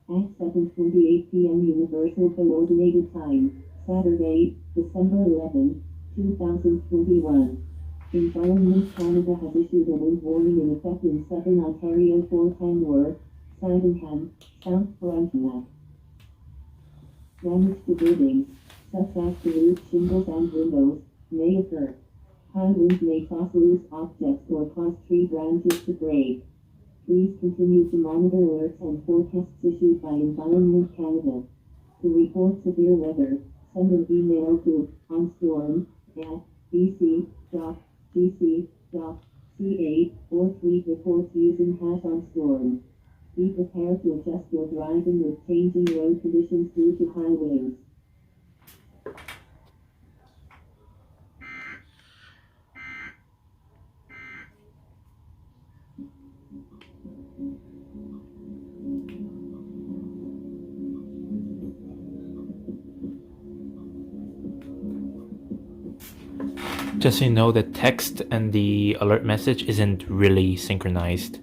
At 7:28 p.m. Universal Coordinated Time, Saturday, December 11, 2021. Environment Canada has issued a wind warning in effect in southern Ontario for Canmore, Sydenham, South Frontenac. Damage to buildings, such as the roof shingles and windows, may occur. High winds may toss loose objects or cause tree branches to break. Please continue to monitor alerts and forecasts issued by Environment Canada. To report severe weather, send an email to onstorm@bc.gc.ca or tweet reports using #onstorm. Be prepared to adjust your driving with changing road conditions due to high winds. Just so you know, the text and the alert message isn't really synchronized.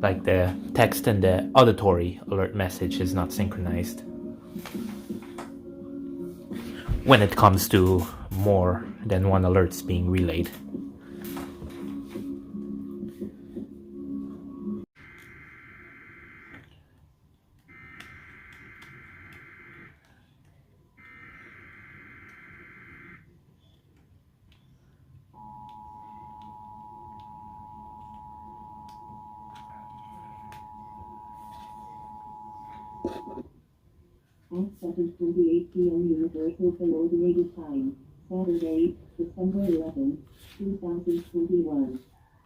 Like the text and the auditory alert message is not synchronized when it comes to more than one alerts being relayed. At 7:28 p.m. Universal Coordinated Time, Saturday, December 11, 2021.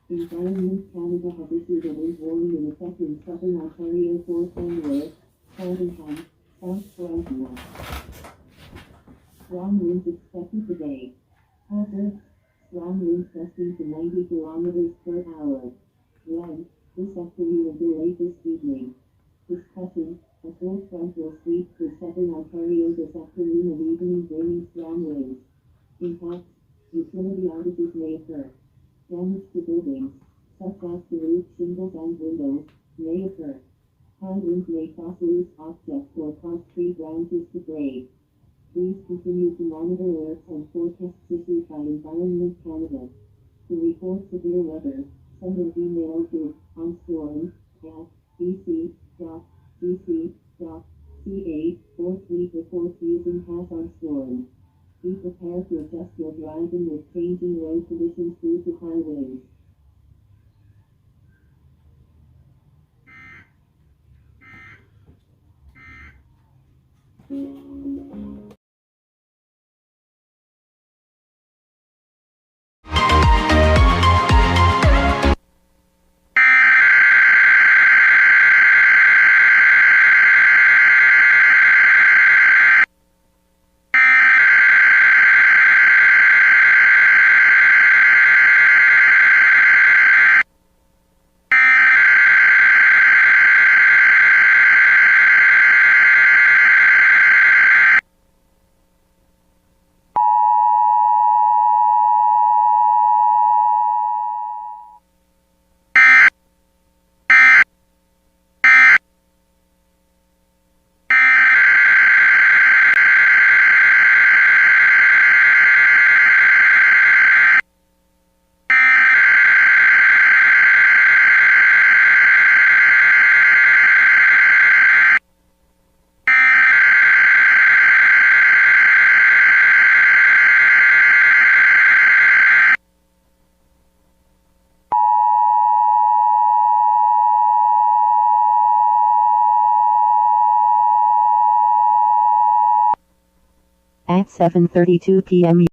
Environment Canada has issued a wind warning in effect in southern Ontario for Canmore, Sydenham, South Frontenac. Strong winds expected today. Hazard, strong winds gusting to 90 kilometers per hour. Rain, this afternoon until late this evening. Discussion, a cold front will sweep through southern Ontario this afternoon and evening, bringing strong winds. Impacts, utility outages may occur. Damage to buildings, such as the roof shingles and windows, may occur. High winds may toss loose objects or cause tree branches to break. Please continue to monitor alerts and forecasts issued by Environment Canada. To report severe weather, send an email to onstorm@bc.gc.ca or tweet reports using #onstorm. Be prepared to adjust your driving with changing road conditions due to high winds. At 7:32 p.m.